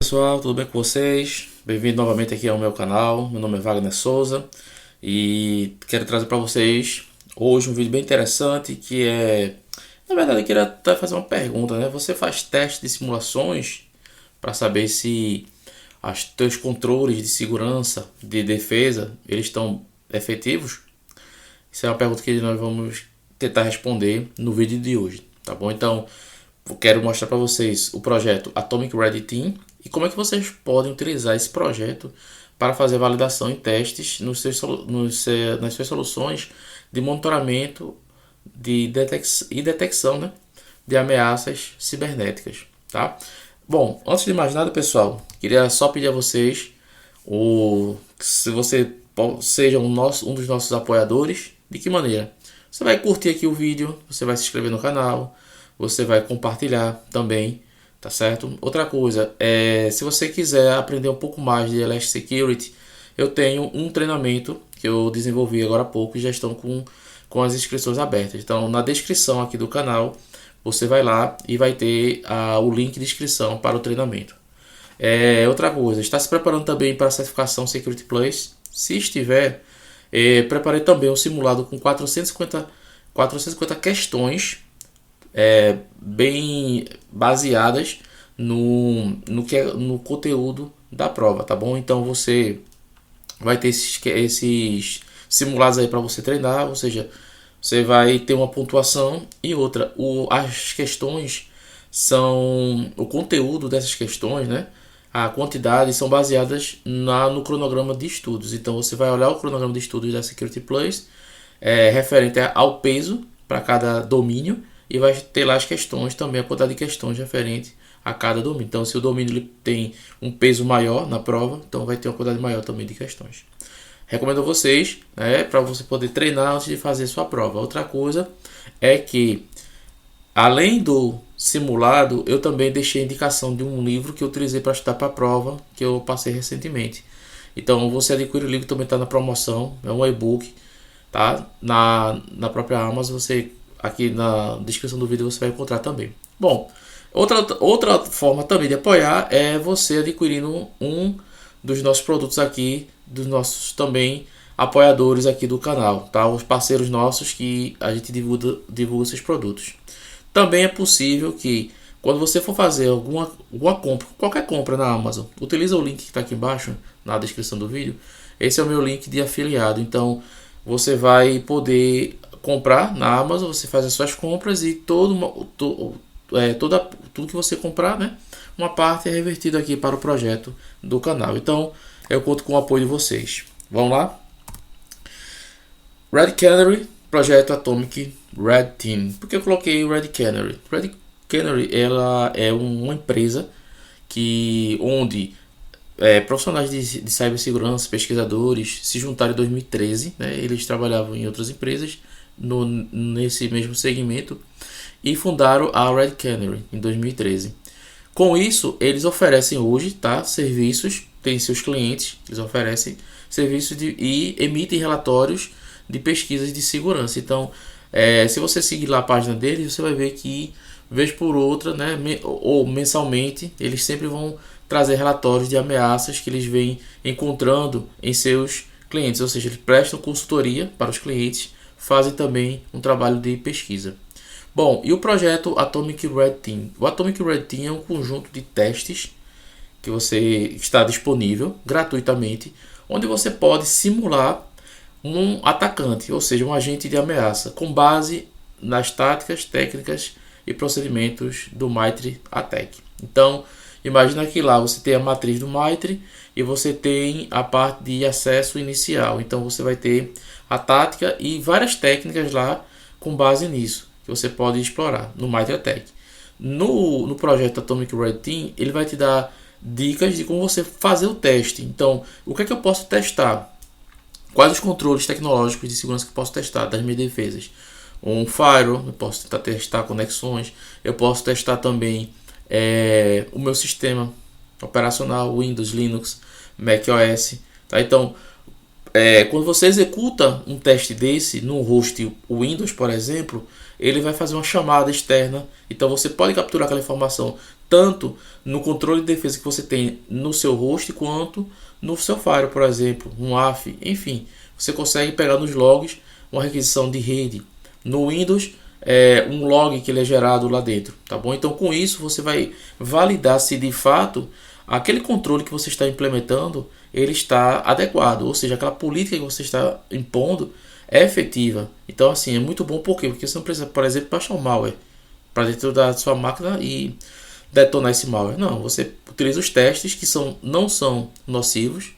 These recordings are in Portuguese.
Pessoal, tudo bem com vocês? Bem-vindo novamente aqui ao meu canal. Meu nome é Wagner Souza e quero trazer para vocês hoje um vídeo bem interessante na verdade, eu queria até fazer uma pergunta, né? Você faz teste de simulações para saber se os teus controles de segurança, de defesa, eles estão efetivos? Isso é uma pergunta que nós vamos tentar responder no vídeo de hoje, tá bom? Então, eu quero mostrar para vocês o projeto Atomic Red Team e como é que vocês podem utilizar esse projeto para fazer validação e testes nas suas soluções de monitoramento e detecção, né, de ameaças cibernéticas, tá? Bom, antes de mais nada, pessoal, queria só pedir a vocês se você seja um dos nossos apoiadores. De que maneira? Você vai curtir aqui o vídeo, você vai se inscrever no canal, você vai compartilhar também, tá certo? Outra coisa, se você quiser aprender um pouco mais de Elastic Security, eu tenho um treinamento que eu desenvolvi agora há pouco e já estão com as inscrições abertas. Então, na descrição aqui do canal, você vai lá e vai ter o link de inscrição para o treinamento. Outra coisa, está se preparando também para a certificação Security Plus? Se estiver, preparei também um simulado com 450 questões bem baseadas no conteúdo da prova, tá bom? Então você vai ter esses simulados aí para você treinar, ou seja, você vai ter uma pontuação e outra. As questões são o conteúdo dessas questões, né? A quantidade são baseadas no cronograma de estudos. Então você vai olhar o cronograma de estudos da Security Plus referente ao peso para cada domínio e vai ter lá as questões também, a quantidade de questões referente a cada domínio. Então, se o domínio ele tem um peso maior na prova, então vai ter uma quantidade maior também de questões. Recomendo a vocês, né, para você poder treinar antes de fazer sua prova. Outra coisa é que, além do simulado, eu também deixei a indicação de um livro que eu utilizei para estudar para a prova, que eu passei recentemente. Então, você adquire o livro, também está na promoção, é um e-book, tá? Na própria Amazon, você aqui na descrição do vídeo você vai encontrar também. Bom, outra forma também de apoiar é você adquirindo um dos nossos produtos aqui, dos nossos também apoiadores aqui do canal, tá? Os parceiros nossos que a gente divulga esses produtos. Também é possível que quando você for fazer alguma compra, qualquer compra na Amazon, utiliza o link que está aqui embaixo na descrição do vídeo. Esse é o meu link de afiliado. Então você vai poder comprar na Amazon, você faz as suas compras e tudo que você comprar, né, uma parte é revertida aqui para o projeto do canal. Então eu conto com o apoio de vocês. Vamos lá? Red Canary, projeto Atomic Red Team. Por que eu coloquei Red Canary? Red Canary ela é uma empresa onde profissionais de cibersegurança, pesquisadores se juntaram em 2013, né? Eles trabalhavam em outras empresas nesse mesmo segmento e fundaram a Red Canary em 2013. Com isso, eles oferecem hoje, tá, serviços, têm seus clientes, eles oferecem serviços e emitem relatórios de pesquisas de segurança. Então, se você seguir lá a página deles, você vai ver que, vez por outra, né, ou mensalmente, eles sempre vão trazer relatórios de ameaças que eles vêm encontrando em seus clientes. Ou seja, eles prestam consultoria para os clientes, fazem também um trabalho de pesquisa. Bom, e o projeto Atomic Red Team? O Atomic Red Team é um conjunto de testes que você está disponível gratuitamente, onde você pode simular um atacante, ou seja, um agente de ameaça, com base nas táticas, técnicas e procedimentos do MITRE ATT&CK. Então, imagina que lá você tem a matriz do MITRE e você tem a parte de acesso inicial. Então, você vai ter a tática e várias técnicas lá com base nisso, que você pode explorar no MITRE ATT&CK. No projeto Atomic Red Team, ele vai te dar dicas de como você fazer o teste. Então, o que é que eu posso testar? Quais os controles tecnológicos de segurança que eu posso testar das minhas defesas? Um firewall, eu posso tentar testar conexões, eu posso testar também o meu sistema operacional, Windows, Linux, macOS. Tá? Então, quando você executa um teste desse no host Windows, por exemplo, ele vai fazer uma chamada externa. Então você pode capturar aquela informação tanto no controle de defesa que você tem no seu host, quanto no seu firewall, por exemplo, um AF, enfim. Você consegue pegar nos logs uma requisição de rede. No Windows, um log que ele é gerado lá dentro, tá bom? Então, com isso, você vai validar se de fato aquele controle que você está implementando ele está adequado, ou seja, aquela política que você está impondo é efetiva. Então, assim, é muito bom. Por quê? Porque você não precisa, por exemplo, baixar um malware para dentro da sua máquina e detonar esse malware. Não, você utiliza os testes que não são nocivos,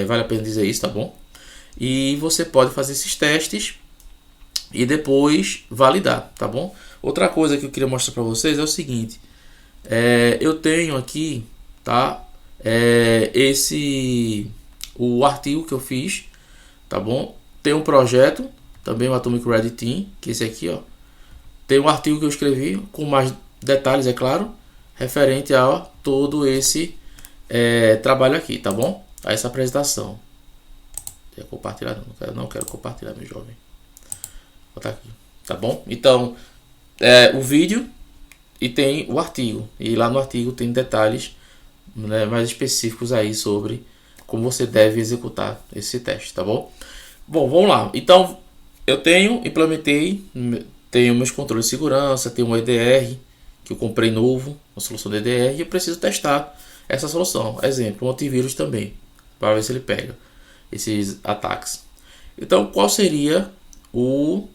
vale a pena dizer isso, tá bom? E você pode fazer esses testes e depois validar, tá bom? Outra coisa que eu queria mostrar para vocês é o seguinte: eu tenho aqui, tá? O artigo que eu fiz, tá bom? Tem um projeto, também o Atomic Red Team, que é esse aqui, ó. Tem um artigo que eu escrevi com mais detalhes, é claro, referente a todo esse trabalho aqui, tá bom? A essa apresentação. Quer compartilhar? Não quero compartilhar, meu jovem. Vou botar aqui, tá bom? Então, o vídeo e tem o artigo. E lá no artigo tem detalhes, né, mais específicos aí sobre como você deve executar esse teste, tá bom? Bom, vamos lá. Então, eu implementei, tenho meus controles de segurança, tenho um EDR que eu comprei novo, uma solução de EDR, e eu preciso testar essa solução. Exemplo, um antivírus também, para ver se ele pega esses ataques. Então, qual seria o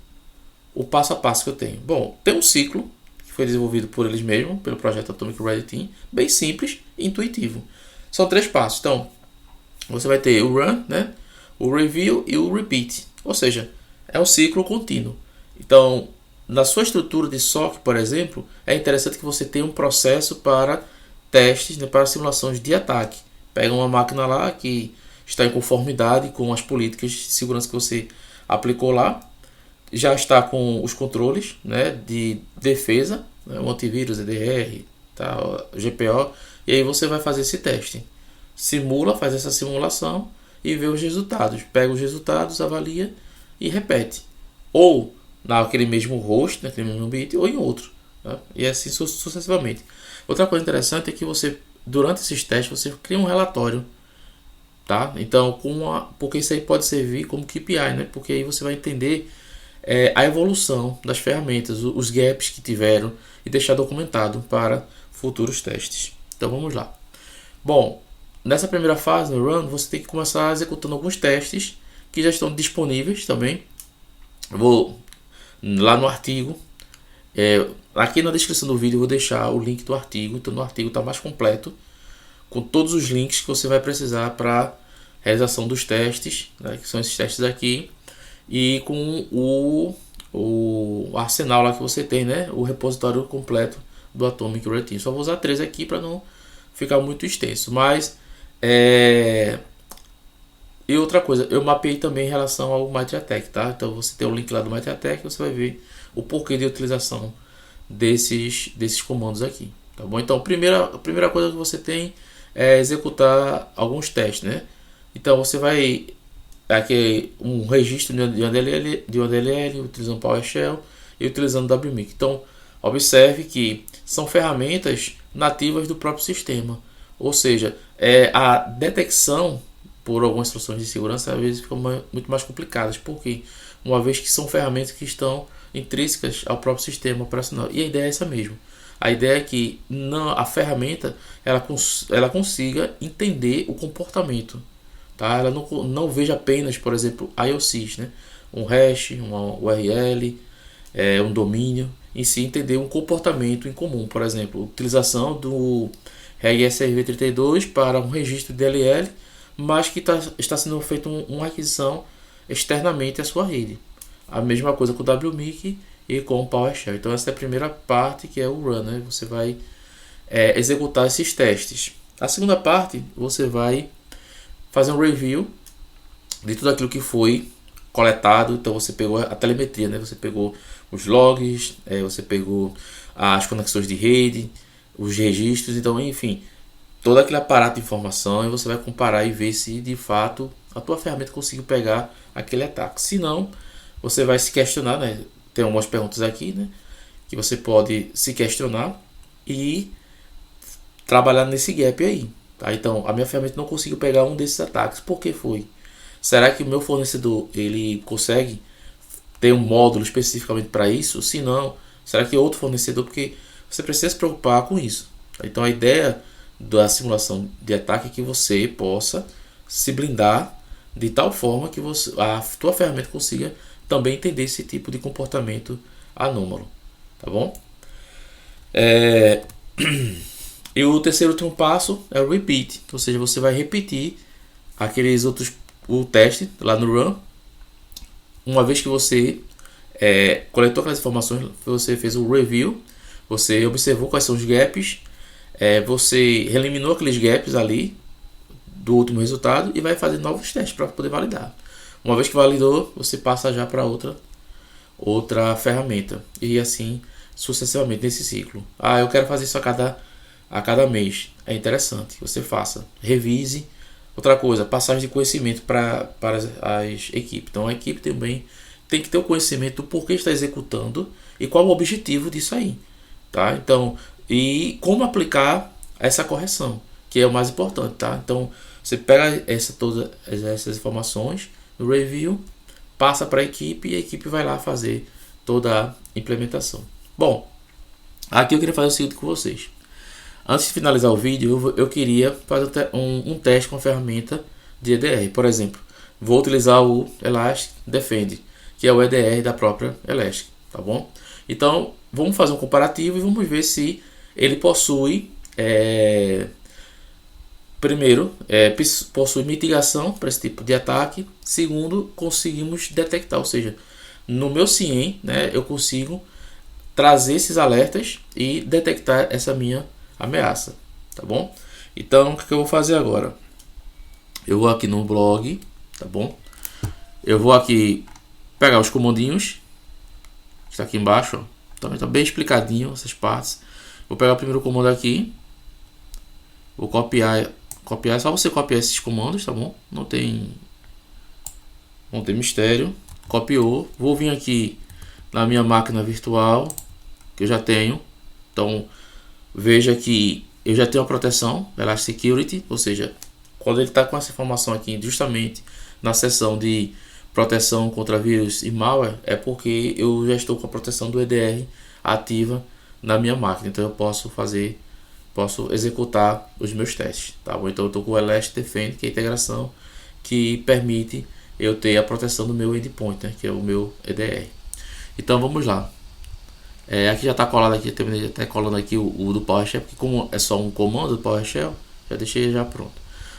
passo a passo que eu tenho? Bom, tem um ciclo que foi desenvolvido por eles mesmos, pelo projeto Atomic Red Team, bem simples e intuitivo. São 3 passos. Então, você vai ter o run, né, o review e o repeat. Ou seja, é um ciclo contínuo. Então, na sua estrutura de SOC, por exemplo, é interessante que você tenha um processo para testes, né, para simulações de ataque. Pega uma máquina lá que está em conformidade com as políticas de segurança que você aplicou lá, já está com os controles, né, de defesa, né, o antivírus, EDR, tá, GPO, e aí você vai fazer esse teste. Faz essa simulação e vê os resultados. Pega os resultados, avalia e repete. Ou naquele mesmo host, naquele mesmo ambiente, ou em outro. Tá? E assim sucessivamente. Outra coisa interessante é que você, durante esses testes, você cria um relatório. Tá? Então, porque isso aí pode servir como KPI, né? Porque aí você vai entender a evolução das ferramentas, os gaps que tiveram e deixar documentado para futuros testes. Então vamos lá. Bom, nessa primeira fase, no Run, você tem que começar executando alguns testes que já estão disponíveis também. Eu vou lá no artigo, aqui na descrição do vídeo eu vou deixar o link do artigo. Então no artigo está mais completo, com todos os links que você vai precisar para realização dos testes, né, que são esses testes aqui, e com o arsenal lá que você tem, né, o repositório completo do Atomic Red Team. Só vou usar 3 aqui para não ficar muito extenso, mas e outra coisa, eu mapeei também em relação ao MitraTech, tá? Então você tem o link lá do MitraTech, você vai ver o porquê de utilização desses comandos aqui, tá bom? Então a primeira coisa que você tem é executar alguns testes, né? Então você vai aqui um registro de uma DLL utilizando PowerShell e utilizando WMIC. Então observe que são ferramentas nativas do próprio sistema, ou seja, a detecção por algumas instruções de segurança às vezes ficam muito mais complicadas, porque uma vez que são ferramentas que estão intrínsecas ao próprio sistema operacional. E a ideia é essa mesmo. A ideia é que a ferramenta ela consiga entender o comportamento, tá? Ela não veja apenas, por exemplo, IOCs, né? Um hash, uma URL, um domínio, em si entender um comportamento em comum. Por exemplo, utilização do RSRV32 para um registro DLL, mas que está sendo feita uma aquisição externamente à sua rede. A mesma coisa com o WMIC e com o PowerShell. Então essa é a primeira parte, que é o Run, né? Você vai executar esses testes. A segunda parte, você vai fazer um review de tudo aquilo que foi coletado. Então você pegou a telemetria, né? Você pegou os logs, você pegou as conexões de rede, os registros, então enfim, todo aquele aparato de informação, e você vai comparar e ver se de fato a tua ferramenta conseguiu pegar aquele ataque. Se não, você vai se questionar, né? Tem algumas perguntas aqui, né, que você pode se questionar e trabalhar nesse gap aí. Tá? Então a minha ferramenta não conseguiu pegar um desses ataques. Por que foi? Será que o meu fornecedor ele consegue ter um módulo especificamente para isso? Se não, será que outro fornecedor? Porque você precisa se preocupar com isso. Então a ideia da simulação de ataque é que você possa se blindar de tal forma que a tua ferramenta consiga também entender esse tipo de comportamento anômalo, tá bom? E o terceiro último passo é o repeat, ou seja, você vai repetir aqueles outros, o teste lá no run, uma vez que você coletou aquelas informações, você fez o review, você observou quais são os gaps, você eliminou aqueles gaps ali do último resultado e vai fazer novos testes para poder validar. Uma vez que validou, você passa já para outra ferramenta e assim sucessivamente nesse ciclo. Eu quero fazer isso a cada mês. É interessante, você faça, revise. Outra coisa, passagem de conhecimento para as equipes. Então a equipe também tem que ter o conhecimento do porquê está executando e qual o objetivo disso aí, tá? Então, e como aplicar essa correção, que é o mais importante, tá? Então você pega todas essas informações no review, passa para a equipe e a equipe vai lá fazer toda a implementação. Bom, aqui eu queria fazer o seguinte com vocês. Antes de finalizar o vídeo, eu queria fazer um teste com a ferramenta de EDR. Por exemplo, vou utilizar o Elastic Defend, que é o EDR da própria Elastic, tá bom? Então, vamos fazer um comparativo e vamos ver se ele possui, primeiro, possui mitigação para esse tipo de ataque. Segundo, conseguimos detectar, ou seja, no meu CIEM, né, eu consigo trazer esses alertas e detectar essa minha ameaça, tá bom? Então, o que eu vou fazer agora? Eu vou aqui no blog, tá bom? Eu vou aqui pegar os comandinhos, que está aqui embaixo, ó. Também está bem explicadinho essas partes. Vou pegar o primeiro comando aqui, vou copiar, é só você copiar esses comandos, tá bom? Não tem mistério. Copiou, vou vir aqui na minha máquina virtual que eu já tenho. Então veja que eu já tenho a proteção Elastic Security, ou seja, quando ele está com essa informação aqui justamente na seção de proteção contra vírus e malware, é porque eu já estou com a proteção do EDR ativa na minha máquina, então eu posso executar os meus testes, tá bom? Então eu estou com o Elastic Defend, que é a integração que permite eu ter a proteção do meu endpoint, né, que é o meu EDR. Então vamos lá. Aqui já está colado aqui, terminei até colando aqui o do PowerShell, porque como é só um comando do PowerShell, já deixei já pronto.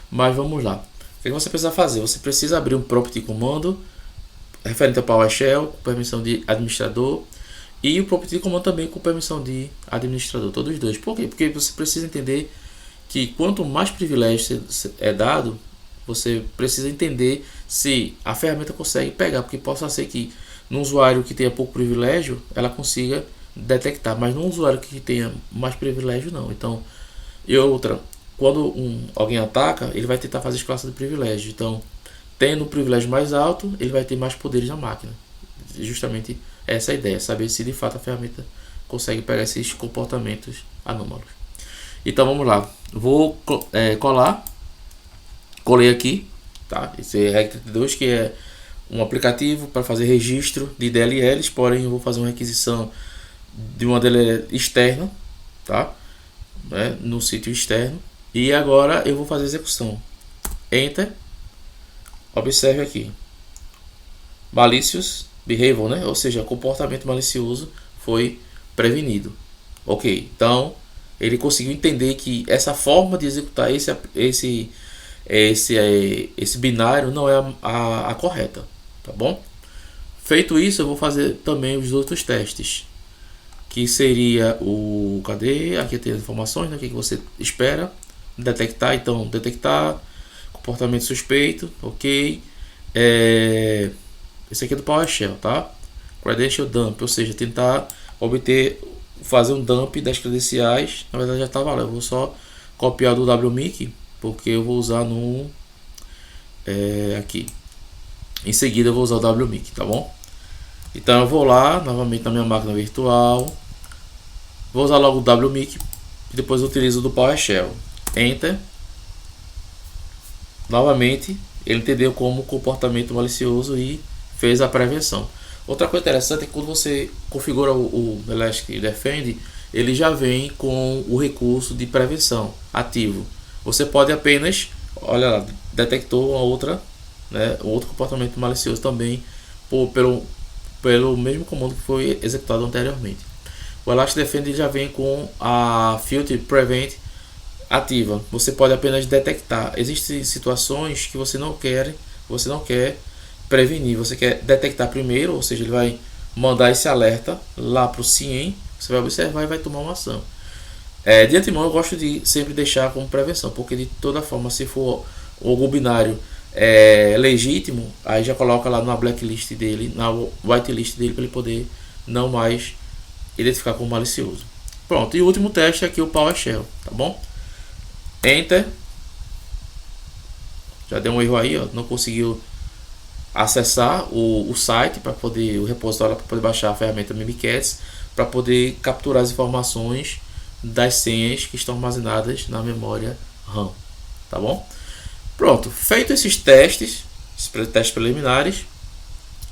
Mas vamos lá. O que você precisa fazer? Você precisa abrir um prompt de comando referente ao PowerShell com permissão de administrador e o prompt de comando também com permissão de administrador, todos os dois. Por quê? Porque você precisa entender que quanto mais privilégio é dado, você precisa entender se a ferramenta consegue pegar, porque possa ser que num usuário que tenha pouco privilégio, ela consiga detectar, mas num usuário que tenha mais privilégio não. Então, quando alguém ataca, ele vai tentar fazer escalação de privilégio. Então, tendo um privilégio mais alto, ele vai ter mais poderes na máquina. Justamente essa é a ideia, saber se de fato a ferramenta consegue pegar esses comportamentos anômalos. Então vamos lá, vou colei aqui, tá? Esse é Reg32, que é um aplicativo para fazer registro de DLLs, porém eu vou fazer uma requisição de uma DLL externa, tá? No sítio externo. E agora eu vou fazer a execução. Enter. Observe aqui. Malicious behavior, né? Ou seja, comportamento malicioso foi prevenido. Ok, então ele conseguiu entender que essa forma de executar esse binário não é a correta, tá bom? Feito isso, eu vou fazer também os outros testes, que seria cadê? Aqui tem as informações, né? O que você espera detectar. Então, detectar comportamento suspeito, ok. Esse aqui é do PowerShell, tá? Credential dump, ou seja, tentar fazer um dump das credenciais. Na verdade já estava lá, eu vou só copiar do WMIC, porque eu vou usar aqui. Em seguida eu vou usar o WMIC, tá bom? Então eu vou lá novamente na minha máquina virtual, vou usar logo o WMIC e depois utilizo do PowerShell. Enter. Novamente, ele entendeu como comportamento malicioso e fez a prevenção. Outra coisa interessante é que quando você configura o Elastic Defend, ele já vem com o recurso de prevenção ativo. Você pode apenas, olha lá, detectou uma outra, né, outro comportamento malicioso também pelo mesmo comando que foi executado anteriormente. O Elastic Defend já vem com a Filter Prevent ativa. Você pode apenas detectar. Existem situações que você não quer prevenir, você quer detectar primeiro, ou seja, ele vai mandar esse alerta lá para o CIEM, você vai observar e vai tomar uma ação. De antemão eu gosto de sempre deixar como prevenção, porque de toda forma, se for algum binário legítimo, aí já coloca lá na blacklist dele, na whitelist dele, para ele poder não mais identificar como malicioso. Pronto, e o último teste é aqui o PowerShell, tá bom? Enter. Já deu um erro aí, ó, não conseguiu acessar o site para poder, o repositório para poder baixar a ferramenta Mimikatz para poder capturar as informações das senhas que estão armazenadas na memória RAM, tá bom? Pronto, feito esses testes preliminares,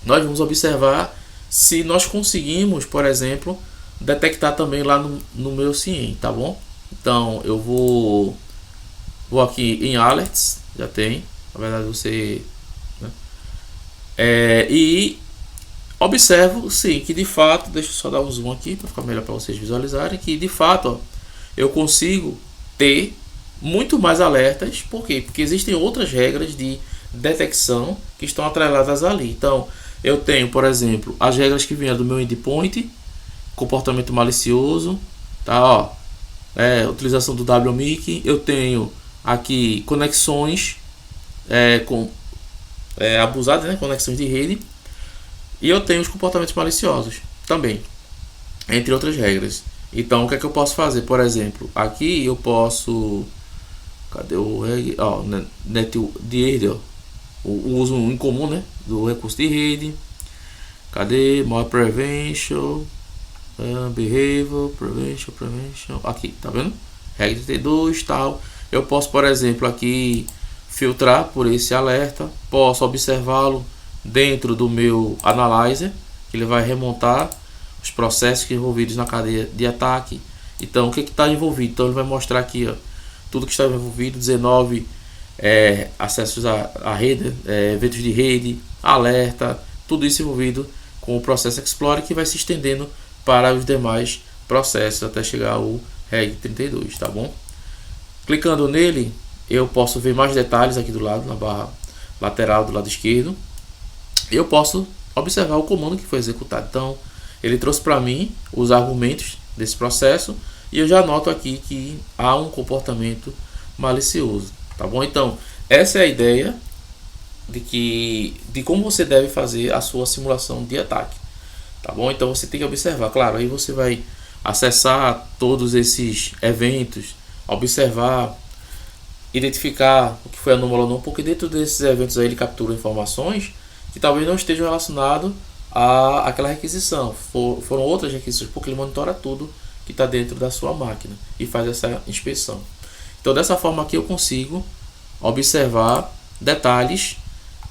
nós vamos observar se nós conseguimos, por exemplo, detectar também lá no meu CIEM, tá bom? Então eu vou aqui em alerts, já tem, na verdade você, né? E observo sim que de fato, deixa eu só dar um zoom aqui para ficar melhor para vocês visualizarem, que de fato, ó, eu consigo ter muito mais alertas. Por quê? Porque existem outras regras de detecção que estão atreladas ali. Então eu tenho, por exemplo, as regras que vieram do meu endpoint, comportamento malicioso, tá, ó, utilização do WMIC. Eu tenho aqui conexões abusadas, né, conexões de rede, e eu tenho os comportamentos maliciosos também, entre outras regras. Então o que é que eu posso fazer? Por exemplo, aqui eu posso, cadê o net de rede, ó, o uso incomum, né, do recurso de rede. Cadê? More prevention, behavior, prevention, aqui, tá vendo? Regra 32, tal. Eu posso, por exemplo, aqui filtrar por esse alerta, posso observá-lo dentro do meu analyzer, que ele vai remontar os processos envolvidos na cadeia de ataque. Então, o que está envolvido? Então, ele vai mostrar aqui, ó, tudo que está envolvido, 19 acessos à rede, eventos de rede, alerta, tudo isso envolvido com o processo Explorer, que vai se estendendo para os demais processos até chegar ao Reg 32, tá bom? Clicando nele, eu posso ver mais detalhes aqui do lado, na barra lateral do lado esquerdo. Eu posso observar o comando que foi executado. Então, ele trouxe para mim os argumentos desse processo e eu já noto aqui que há um comportamento malicioso, tá bom? Então, essa é a ideia de como você deve fazer a sua simulação de ataque, tá bom? Então, você tem que observar, claro, aí você vai acessar todos esses eventos, observar, identificar o que foi anômalo ou não, porque dentro desses eventos aí ele captura informações que talvez não estejam relacionadas àquela requisição. Foram outras requisições, porque ele monitora tudo que está dentro da sua máquina e faz essa inspeção. Então, dessa forma aqui eu consigo observar detalhes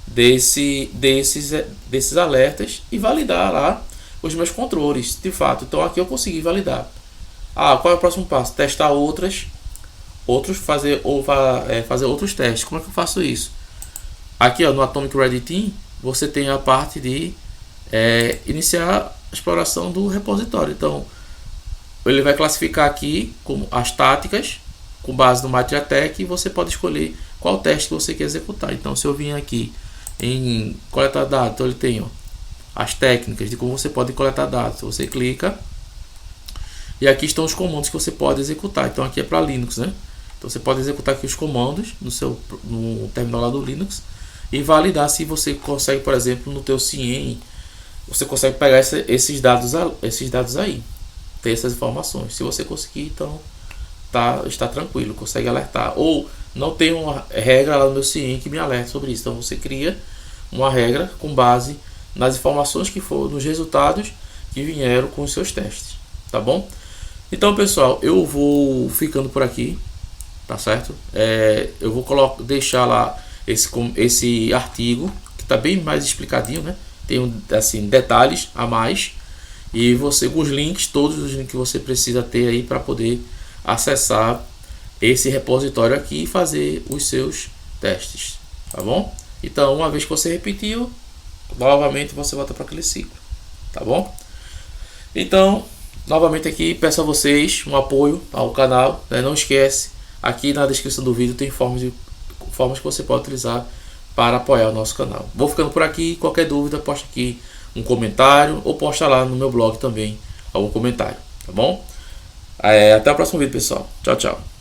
desses alertas e validar lá os meus controles, de fato. Então, aqui eu consegui validar. Qual é o próximo passo? Testar fazer outros testes. Como é que eu faço isso? Aqui, ó, no Atomic Red Team, você tem a parte de iniciar a exploração do repositório. Então, ele vai classificar aqui como as táticas com base no MitraTech, e você pode escolher qual teste que você quer executar. Então, se eu vim aqui em coletar dados, então ele tem, ó, as técnicas de como você pode coletar dados. Você clica e aqui estão os comandos que você pode executar. Então, aqui é para Linux, né? Então, você pode executar aqui os comandos no terminal lá do Linux e validar se você consegue, por exemplo, no teu CIEM, você consegue pegar esses dados aí, ter essas informações. Se você conseguir, então está tranquilo, consegue alertar. Ou não tem uma regra lá no meu CIEM que me alerte sobre isso. Então você cria uma regra com base nas informações que foram, nos resultados que vieram com os seus testes, tá bom? Então, pessoal, eu vou ficando por aqui, tá certo? Eu vou deixar lá esse artigo que está bem mais explicadinho, né? Tem assim detalhes a mais e você com os links, todos os links que você precisa ter aí para poder acessar esse repositório aqui e fazer os seus testes, tá bom? Então, uma vez que você repetiu, novamente você volta para aquele ciclo, tá bom? Então, novamente aqui peço a vocês um apoio ao canal, né? Não esquece, aqui na descrição do vídeo tem formas que você pode utilizar para apoiar o nosso canal. Vou ficando por aqui, qualquer dúvida posta aqui um comentário ou posta lá no meu blog também algum comentário, tá bom? Até o próximo vídeo, pessoal. Tchau, tchau.